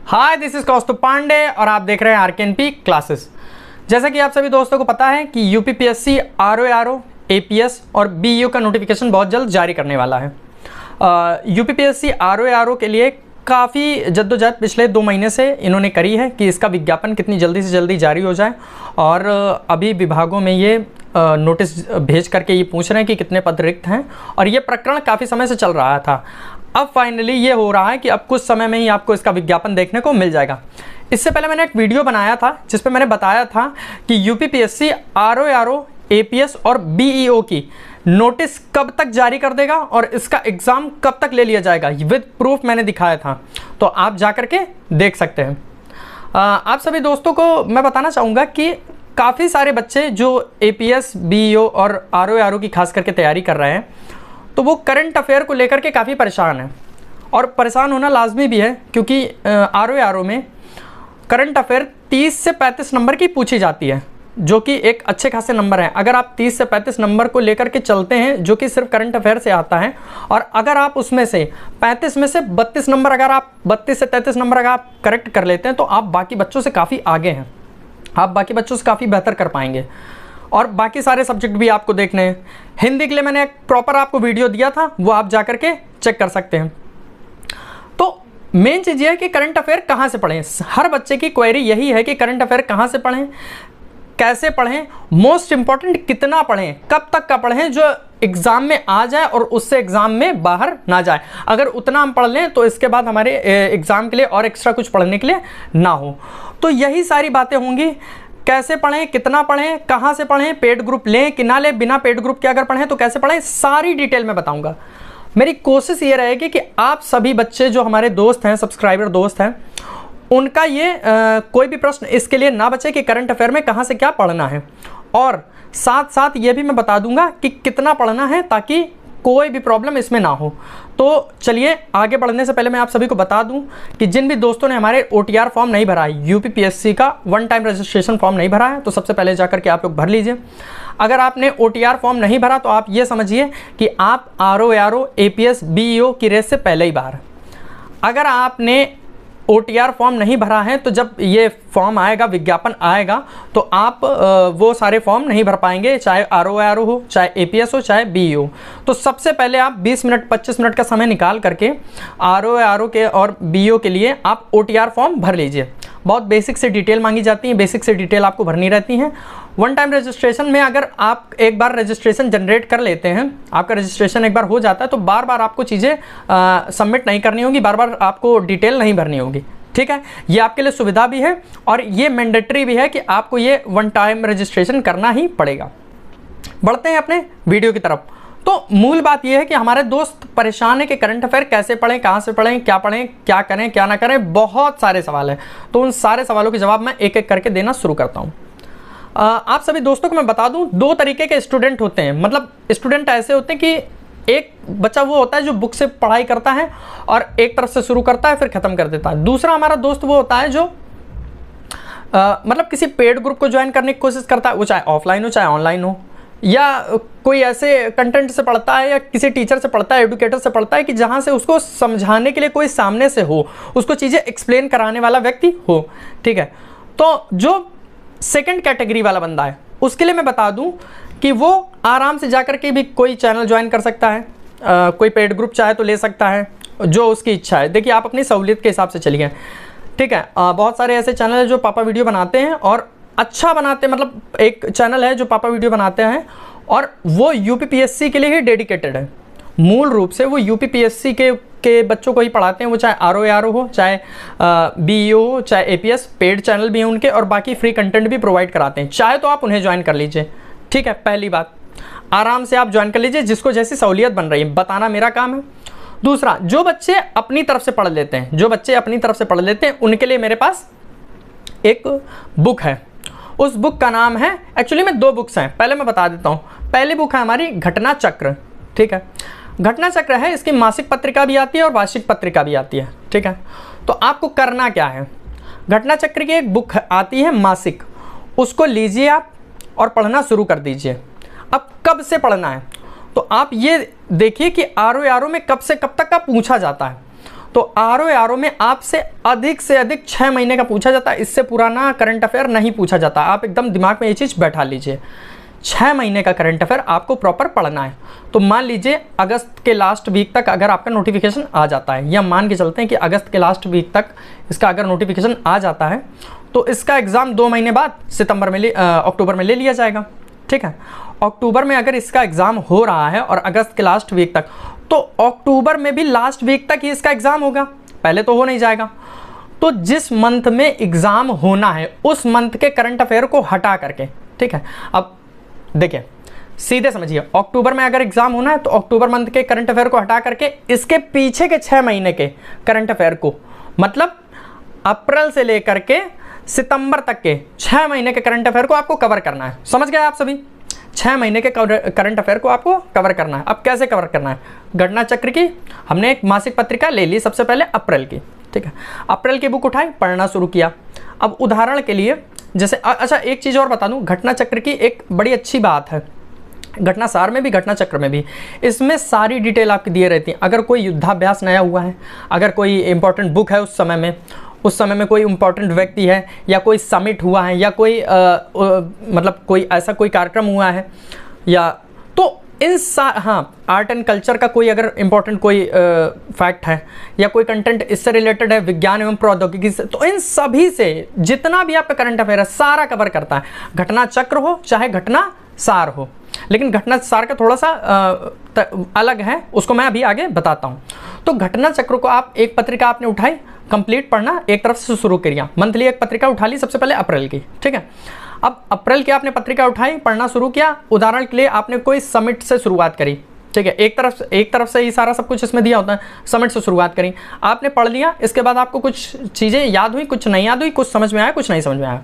Hi, this is कौस्तुभ पांडे और आप देख रहे हैं आरकेएनपी क्लासेस। जैसा कि आप सभी दोस्तों को पता है कि यूपीपीएससी आरओ एपीएस और बीईओ का नोटिफिकेशन बहुत जल्द जारी करने वाला है। यूपीपीएससी आरओ के लिए काफ़ी जद्दोजहद पिछले 2 महीने से इन्होंने करी है कि इसका विज्ञापन कितनी जल्दी से जल्दी जारी हो जाए, और अभी विभागों में ये नोटिस भेज करके ये पूछ रहे हैं कि कितने पद रिक्त हैं, और ये प्रकरण काफ़ी समय से चल रहा था। अब फाइनली ये हो रहा है कि अब कुछ समय में ही आपको इसका विज्ञापन देखने को मिल जाएगा। इससे पहले मैंने एक वीडियो बनाया था जिस पे मैंने बताया था कि यूपीपीएससी आरओ एपीएस और बीईओ की नोटिस कब तक जारी कर देगा और इसका एग्ज़ाम कब तक ले लिया जाएगा, विद प्रूफ मैंने दिखाया था, तो आप जा कर के देख सकते हैं। आप सभी दोस्तों को मैं बताना चाहूँगा कि काफ़ी सारे बच्चे जो एपीएस बीईओ और आरओ की खास करके तैयारी कर रहे हैं, तो वो करंट अफेयर को लेकर के काफ़ी परेशान है, और परेशान होना लाजमी भी है क्योंकि आरओ में करंट अफेयर 30 से 35 नंबर की पूछी जाती है, जो कि एक अच्छे खासे नंबर हैं। अगर आप 30 से 35 नंबर को लेकर के चलते हैं जो कि सिर्फ करंट अफेयर से आता है, और अगर आप उसमें से 35 में से 32 नंबर, अगर आप 32 से 33 नंबर अगर आप करेक्ट कर लेते हैं तो आप बाकी बच्चों से काफ़ी आगे हैं, आप बाकी बच्चों से काफ़ी बेहतर कर पाएंगे। और बाकी सारे सब्जेक्ट भी आपको देखने हैं। हिंदी के लिए मैंने एक प्रॉपर आपको वीडियो दिया था, वो आप जा कर के चेक कर सकते हैं। तो मेन चीज़ ये है कि करंट अफेयर कहाँ से पढ़ें। हर बच्चे की क्वेरी यही है कि करंट अफेयर कहाँ से पढ़ें, कैसे पढ़ें, मोस्ट इंपॉर्टेंट कितना पढ़ें, कब तक का पढ़ें जो एग्ज़ाम में आ जाए और उससे एग्ज़ाम में बाहर ना जाए। अगर उतना हम पढ़ लें तो इसके बाद हमारे एग्ज़ाम के लिए और एक्स्ट्रा कुछ पढ़ने के लिए ना हो। तो यही सारी बातें होंगी, कैसे पढ़ें, कितना पढ़ें, कहाँ से पढ़ें, पेड ग्रुप लें कि ना लें, बिना पेड ग्रुप के अगर पढ़ें तो कैसे पढ़ें, सारी डिटेल में बताऊंगा। मेरी कोशिश ये रहेगी कि आप सभी बच्चे जो हमारे दोस्त हैं, सब्सक्राइबर दोस्त हैं, उनका ये कोई भी प्रश्न इसके लिए ना बचे कि करंट अफेयर में कहाँ से क्या पढ़ना है, और साथ साथ ये भी मैं बता दूंगा कि कितना पढ़ना है ताकि कोई भी प्रॉब्लम इसमें ना हो। तो चलिए आगे बढ़ने से पहले मैं आप सभी को बता दूं कि जिन भी दोस्तों ने हमारे ओटीआर फॉर्म नहीं भरा है, यूपीपीएससी का 1 टाइम रजिस्ट्रेशन फॉर्म नहीं भरा है, तो सबसे पहले जाकर के आप लोग भर लीजिए। अगर आपने ओटीआर फॉर्म नहीं भरा तो आप ये समझिए कि आप आरओ एपीएस बीईओ की रेस से पहले ही बाहर। अगर आपने ओटीआर फॉर्म नहीं भरा है तो जब ये फॉर्म आएगा, विज्ञापन आएगा, तो आप वो सारे फॉर्म नहीं भर पाएंगे, चाहे आरओ हो, चाहे एपीएस हो, चाहे बीईओ। तो सबसे पहले आप 20 मिनट 25 मिनट का समय निकाल करके आरओ के और बीईओ के लिए आप ओटीआर फॉर्म भर लीजिए। बहुत बेसिक से डिटेल मांगी जाती है, बेसिक से डिटेल आपको भरनी रहती हैं। 1 टाइम रजिस्ट्रेशन में अगर आप एक बार रजिस्ट्रेशन जनरेट कर लेते हैं, आपका रजिस्ट्रेशन एक बार हो जाता है, तो बार बार आपको चीज़ें सबमिट नहीं करनी होगी, बार बार आपको डिटेल नहीं भरनी होगी। ठीक है, ये आपके लिए सुविधा भी है और ये मैंडेटरी भी है कि आपको ये 1 टाइम रजिस्ट्रेशन करना ही पड़ेगा। बढ़ते हैं अपने वीडियो की तरफ। तो मूल बात यह है कि हमारे दोस्त परेशान है कि करंट अफेयर कैसे पढ़ें, कहाँ से पढ़ें, क्या करें, क्या ना करें, बहुत सारे सवाल हैं। तो उन सारे सवालों के जवाब मैं एक एक करके देना शुरू करता हूँ। आप सभी दोस्तों को मैं बता दूं, 2 तरीके के स्टूडेंट होते हैं। मतलब स्टूडेंट ऐसे होते हैं कि एक बच्चा वो होता है जो बुक से पढ़ाई करता है और एक तरफ से शुरू करता है फिर ख़त्म कर देता है। दूसरा हमारा दोस्त वो होता है जो मतलब किसी पेड ग्रुप को ज्वाइन करने की कोशिश करता है, वो चाहे ऑफलाइन हो चाहे ऑनलाइन हो, या कोई ऐसे कंटेंट से पढ़ता है या किसी टीचर से पढ़ता है, एडुकेटर से पढ़ता है कि जहाँ से उसको समझाने के लिए कोई सामने से हो, उसको चीज़ें एक्सप्लेन कराने वाला व्यक्ति हो। ठीक है, तो जो सेकंड कैटेगरी वाला बंदा है उसके लिए मैं बता दूं कि वो आराम से जाकर के भी कोई चैनल ज्वाइन कर सकता है, कोई पेड ग्रुप चाहे तो ले सकता है, जो उसकी इच्छा है। देखिए, आप अपनी सहूलियत के हिसाब से चलिए। ठीक है, बहुत सारे ऐसे चैनल हैं जो पापा वीडियो बनाते हैं और अच्छा बनाते हैं। मतलब एक चैनल है जो पापा वीडियो बनाते हैं और वो यूपीपीएससी के लिए ही डेडिकेटेड है। मूल रूप से वो यूपीपीएससी के बच्चों को ही पढ़ाते हैं, वो चाहे आरओ हो, चाहे बीईओ हो, चाहे एपीएस। पेड चैनल भी हैं उनके और बाकी फ्री कंटेंट भी प्रोवाइड कराते हैं, चाहे तो आप उन्हें ज्वाइन कर लीजिए। ठीक है, पहली बात, आराम से आप ज्वाइन कर लीजिए, जिसको जैसी सहूलियत बन रही है, बताना मेरा काम है। दूसरा, जो बच्चे अपनी तरफ से पढ़ लेते हैं, उनके लिए मेरे पास एक बुक है। उस बुक का नाम है, एक्चुअली में 2 बुक्स हैं, पहले मैं बता देता हूँ। पहली बुक है हमारी घटना चक्र। ठीक है, घटना चक्र है, इसकी मासिक पत्रिका भी आती है और वार्षिक पत्रिका भी आती है। ठीक है, तो आपको करना क्या है, घटना चक्र की एक बुक आती है मासिक, उसको लीजिए आप और पढ़ना शुरू कर दीजिए। अब कब से पढ़ना है, तो आप ये देखिए कि आरओ में कब से कब तक का पूछा जाता है। तो आरओ में आपसे अधिक से अधिक 6 महीने का पूछा जाता है, इससे पुराना करंट अफेयर नहीं पूछा जाता। आप एकदम दिमाग में ये चीज़ बैठा लीजिए, 6 महीने का करंट अफेयर आपको प्रॉपर पढ़ना है। तो मान लीजिए अगस्त के लास्ट वीक तक अगर आपका नोटिफिकेशन आ जाता है, या मान के चलते हैं कि अगस्त के लास्ट वीक तक इसका अगर नोटिफिकेशन आ जाता है, तो इसका एग्ज़ाम 2 महीने बाद अक्टूबर में ले लिया जाएगा। ठीक है, अक्टूबर में अगर इसका एग्ज़ाम हो रहा है और अगस्त के लास्ट वीक तक, तो अक्टूबर में भी लास्ट वीक तक ही इसका एग्ज़ाम होगा, पहले तो हो नहीं जाएगा। तो जिस मंथ में एग्ज़ाम होना है उस मंथ के करंट अफेयर को हटा करके, ठीक है, अब देखिए सीधे समझिए, अक्टूबर में अगर एग्ज़ाम होना है तो अक्टूबर मंथ के करंट अफेयर को हटा करके इसके पीछे के 6 महीने के करंट अफेयर को, मतलब अप्रैल से लेकर के सितंबर तक के 6 महीने के करंट अफेयर को आपको कवर करना है। समझ गए आप सभी? 6 महीने के करंट अफेयर को आपको कवर करना है। अब कैसे कवर करना है? घटना चक्र की हमने एक मासिक पत्रिका ले ली, सबसे पहले अप्रैल की, ठीक है, अप्रैल की बुक उठाई, पढ़ना शुरू किया। अब उदाहरण के लिए जैसे अच्छा एक चीज़ और बता दूं, घटना चक्र की एक बड़ी अच्छी बात है, घटना सार में भी घटना चक्र में भी, इसमें सारी डिटेल आपकी दिए रहती है। अगर कोई युद्धाभ्यास नया हुआ है, अगर कोई इंपॉर्टेंट बुक है उस समय में कोई इंपॉर्टेंट व्यक्ति है, या कोई समिट हुआ है, या कोई मतलब कोई ऐसा कोई कार्यक्रम हुआ है, या तो इन आर्ट एंड कल्चर का कोई अगर इंपॉर्टेंट कोई फैक्ट है, या कोई कंटेंट इससे रिलेटेड है विज्ञान एवं प्रौद्योगिकी से, तो इन सभी से जितना भी आपका करंट अफेयर है सारा कवर करता है। घटना चक्र हो चाहे घटना सार हो, लेकिन घटना सार का थोड़ा सा अलग है, उसको मैं अभी आगे बताता हूँ। तो घटना चक्र को आप एक पत्रिका आपने उठाई, कंप्लीट पढ़ना एक तरफ से शुरू करिए। मंथली एक पत्रिका उठा ली, सबसे पहले अप्रैल की, ठीक है। अब अप्रैल की आपने पत्रिका उठाई, पढ़ना शुरू किया। उदाहरण के लिए आपने कोई समिट से शुरुआत करी, ठीक है, एक तरफ से ही सारा सब कुछ इसमें दिया होता है। समिट से शुरुआत करी, आपने पढ़ लिया, इसके बाद आपको कुछ चीज़ें याद हुई, कुछ नहीं याद हुई, कुछ समझ में आया, कुछ नहीं समझ में आया।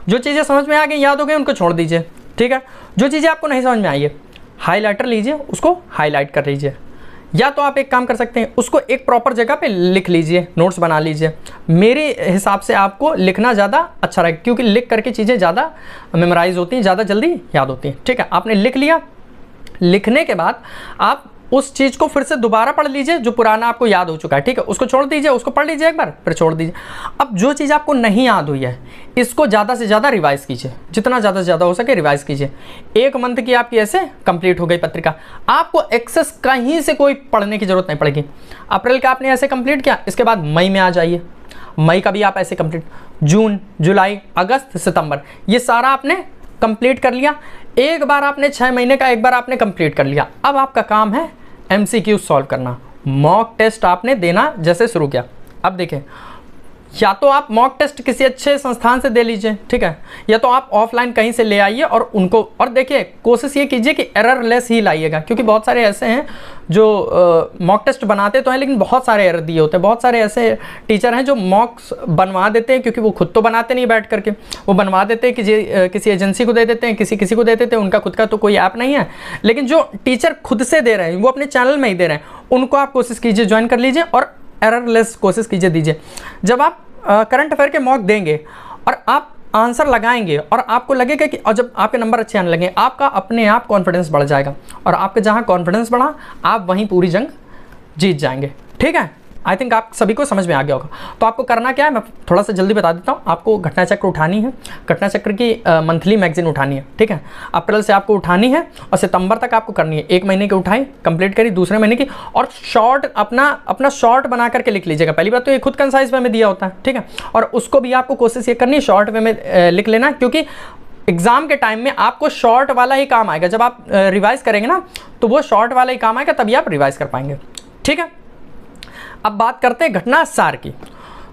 जो चीज़ें समझ में आ गई, याद हो गई, उनको छोड़ दीजिए, ठीक है। जो चीज़ें आपको नहीं समझ में आई है, हाईलाइटर लीजिए, उसको हाईलाइट कर लीजिए, या तो आप एक काम कर सकते हैं, उसको एक प्रॉपर जगह पे लिख लीजिए, नोट्स बना लीजिए। मेरे हिसाब से आपको लिखना ज़्यादा अच्छा रहेगा, क्योंकि लिख करके चीज़ें ज़्यादा मेमोराइज होती हैं, ज़्यादा जल्दी याद होती हैं, ठीक है। आपने लिख लिया, लिखने के बाद आप उस चीज़ को फिर से दोबारा पढ़ लीजिए जो पुराना आपको याद हो चुका है, ठीक है, उसको छोड़ दीजिए, उसको पढ़ लीजिए एक बार, फिर छोड़ दीजिए। अब जो चीज़ आपको नहीं याद हुई है, इसको ज़्यादा से ज़्यादा रिवाइज़ कीजिए, जितना ज़्यादा से ज़्यादा हो सके रिवाइज़ कीजिए। एक मंथ की आपकी ऐसे कंप्लीट हो गई पत्रिका, आपको एक्सेस कहीं से कोई पढ़ने की ज़रूरत नहीं पड़ेगी। अप्रैल का आपने ऐसे कंप्लीट किया, इसके बाद मई में आ जाइए, मई का भी आप ऐसे कंप्लीट, जून, जुलाई, अगस्त, सितंबर, ये सारा आपने कंप्लीट कर लिया। एक बार आपने 6 महीने का एक बार आपने कंप्लीट कर लिया। अब आपका काम है MCQ सॉल्व करना, मॉक टेस्ट आपने देना जैसे शुरू किया। अब देखिए, या तो आप मॉक टेस्ट किसी अच्छे संस्थान से दे लीजिए, ठीक है, या तो आप ऑफलाइन कहीं से ले आइए और उनको, और देखिए कोशिश ये कीजिए कि एरर लेस ही लाइएगा, क्योंकि बहुत सारे ऐसे हैं जो मॉक टेस्ट बनाते तो हैं लेकिन बहुत सारे एरर दिए होते हैं। बहुत सारे ऐसे टीचर हैं जो मॉक्स बनवा देते हैं, क्योंकि वो खुद तो बनाते नहीं बैठ करके, वो बनवा देते हैं कि किसी एजेंसी को दे देते हैं, किसी को दे देते हैं, उनका खुद का तो कोई ऐप नहीं है। लेकिन जो टीचर खुद से दे रहे हैं, वो अपने चैनल में ही दे रहे हैं, उनको आप कोशिश कीजिए ज्वाइन कर लीजिए और एररलेस कोशिश कीजिए दीजिए। जब आप करंट अफेयर के मॉक देंगे और आप आंसर लगाएंगे और आपको लगेगा कि, और जब आपके नंबर अच्छे आने लगे, आपका अपने आप कॉन्फिडेंस बढ़ जाएगा, और आपका जहां कॉन्फिडेंस बढ़ा आप वहीं पूरी जंग जीत जाएंगे, ठीक है। आई थिंक आप सभी को समझ में आ गया होगा। तो आपको करना क्या है, मैं थोड़ा सा जल्दी बता देता हूँ। आपको घटना चक्र उठानी है, घटना चक्र की मंथली मैगजीन उठानी है, ठीक है। अप्रैल से आपको उठानी है और सितंबर तक आपको करनी है। 1 महीने की उठाई, कंप्लीट करी, दूसरे महीने की, और शॉर्ट अपना शॉर्ट बना करके लिख लीजिएगा। पहली बात तो ये खुद कंसाइज वे में दिया होता है, ठीक है, और उसको भी आपको कोशिश ये करनी है शॉर्ट वे में लिख लेना, क्योंकि एग्जाम के टाइम में आपको शॉर्ट वाला ही काम आएगा। जब आप रिवाइज करेंगे ना, तो वो शॉर्ट वाला ही काम आएगा, तभी आप रिवाइज कर पाएंगे, ठीक है। अब बात करते हैं घटना सार की।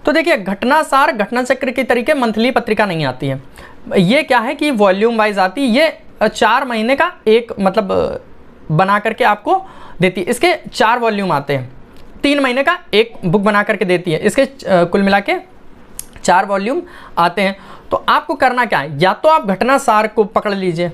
तो देखिए, घटना सार घटना चक्र की तरीके मंथली पत्रिका नहीं आती है। ये क्या है कि वॉल्यूम वाइज आती है, ये 4 महीने का एक मतलब बना करके आपको देती है। इसके 4 वॉल्यूम आते हैं, 3 महीने का एक बुक बना करके देती है। इसके कुल मिला के 4 वॉल्यूम आते हैं। तो आपको करना क्या है, या तो आप घटना सार को पकड़ लीजिए,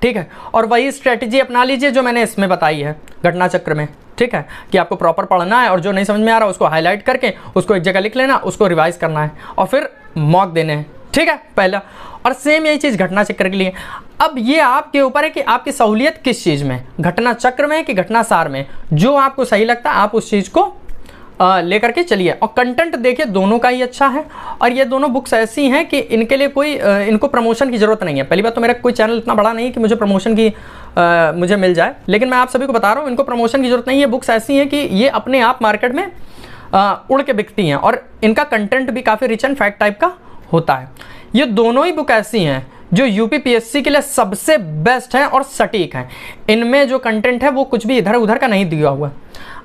ठीक है, और वही स्ट्रेटजी अपना लीजिए जो मैंने इसमें बताई है घटना चक्र में, ठीक है, कि आपको प्रॉपर पढ़ना है और जो नहीं समझ में आ रहा उसको हाईलाइट करके उसको एक जगह लिख लेना, उसको रिवाइज करना है और फिर मॉक देने हैं, ठीक है, पहला। और सेम यही चीज़ घटना चक्र के लिए। अब ये आपके ऊपर है कि आपकी सहूलियत किस चीज़ में, घटना चक्र में कि घटना सार में। जो आपको सही लगता है आप उस चीज़ को लेकर के चलिए। और कंटेंट देखिए दोनों का ही अच्छा है, और ये दोनों बुक्स ऐसी हैं कि इनके लिए कोई इनको प्रमोशन की ज़रूरत नहीं है। पहली बात तो मेरा कोई चैनल इतना बड़ा नहीं है कि मुझे प्रमोशन की मुझे मिल जाए, लेकिन मैं आप सभी को बता रहा हूँ इनको प्रमोशन की ज़रूरत नहीं है। बुक्स ऐसी हैं कि ये अपने आप मार्केट में उड़ के बिकती हैं, और इनका कंटेंट भी काफ़ी रिच एंड फैक्ट टाइप का होता है। ये दोनों ही बुक ऐसी हैं जो यूपीपीएससी के लिए सबसे बेस्ट हैं और सटीक हैं। इनमें जो कंटेंट है वो कुछ भी इधर उधर का नहीं दिया हुआ।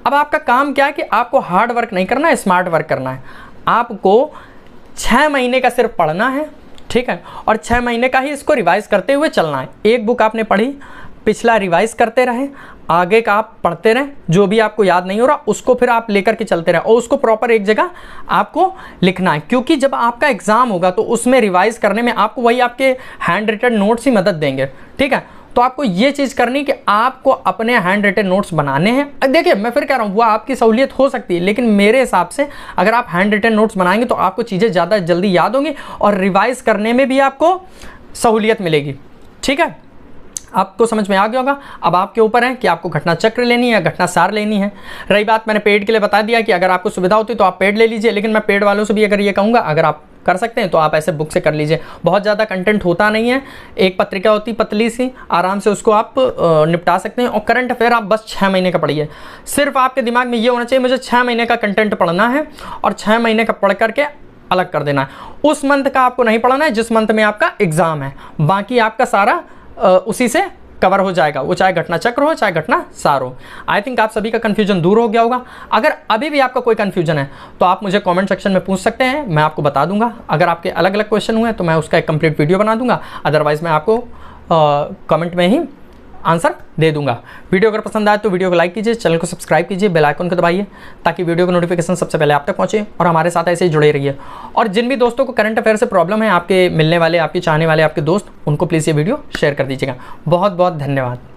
अब आपका काम क्या है कि आपको हार्ड वर्क नहीं करना है, स्मार्ट वर्क करना है। आपको 6 महीने का सिर्फ पढ़ना है, ठीक है, और 6 महीने का ही इसको रिवाइज करते हुए चलना है। एक बुक आपने पढ़ी, पिछला रिवाइज करते रहें, आगे का आप पढ़ते रहें, जो भी आपको याद नहीं हो रहा उसको फिर आप लेकर के चलते रहें, और उसको प्रॉपर एक जगह आपको लिखना है। क्योंकि जब आपका एग्जाम होगा तो उसमें रिवाइज करने में आपको वही आपके हैंड रिटन नोट्स ही मदद देंगे, ठीक है। तो आपको ये चीज़ करनी कि आपको अपने हैंड रिटन नोट्स बनाने हैं। देखिए मैं फिर कह रहा हूँ वो आपकी सहूलियत हो सकती है, लेकिन मेरे हिसाब से अगर आप हैंड रिटन नोट्स बनाएंगे तो आपको चीज़ें ज़्यादा जल्दी याद होंगी और रिवाइज करने में भी आपको सहूलियत मिलेगी, ठीक है। आपको समझ में आ गया होगा। अब आपके ऊपर है कि आपको घटना चक्र लेनी है या घटना सार लेनी है। रही बात, मैंने पेड के लिए बता दिया कि अगर आपको सुविधा होती तो आप पेड ले लीजिए, लेकिन मैं पेड वालों से भी अगर ये कहूँगा अगर आप कर सकते हैं तो आप ऐसे बुक से कर लीजिए। बहुत ज़्यादा कंटेंट होता नहीं है, एक पत्रिका होती पतली सी, आराम से उसको आप निपटा सकते हैं। और करंट अफेयर आप बस 6 महीने का पढ़िए। सिर्फ आपके दिमाग में ये होना चाहिए मुझे 6 महीने का कंटेंट पढ़ना है, और 6 महीने का पढ़ करके अलग कर देना है। उस मंथ का आपको नहीं पढ़ना है जिस मंथ में आपका एग्ज़ाम है, बाकी आपका सारा उसी से कवर हो जाएगा, वो चाहे घटना चक्र हो चाहे घटना सार हो। आई थिंक आप सभी का कन्फ्यूजन दूर हो गया होगा। अगर अभी भी आपका कोई कन्फ्यूजन है तो आप मुझे कमेंट सेक्शन में पूछ सकते हैं, मैं आपको बता दूंगा। अगर आपके अलग अलग क्वेश्चन हुए तो मैं उसका एक कंप्लीट वीडियो बना दूंगा, अदरवाइज मैं आपको कमेंट में ही आंसर दे दूंगा। वीडियो अगर पसंद आए तो वीडियो को लाइक कीजिए, चैनल को सब्सक्राइब कीजिए, बेल आइकन को दबाइए ताकि वीडियो का नोटिफिकेशन सबसे पहले आप तक पहुंचे, और हमारे साथ ऐसे ही जुड़े रहिए। और जिन भी दोस्तों को करंट अफेयर से प्रॉब्लम है, आपके मिलने वाले, आपके चाहने वाले, आपके दोस्त, उनको प्लीज़ ये वीडियो शेयर कर दीजिएगा। बहुत बहुत धन्यवाद।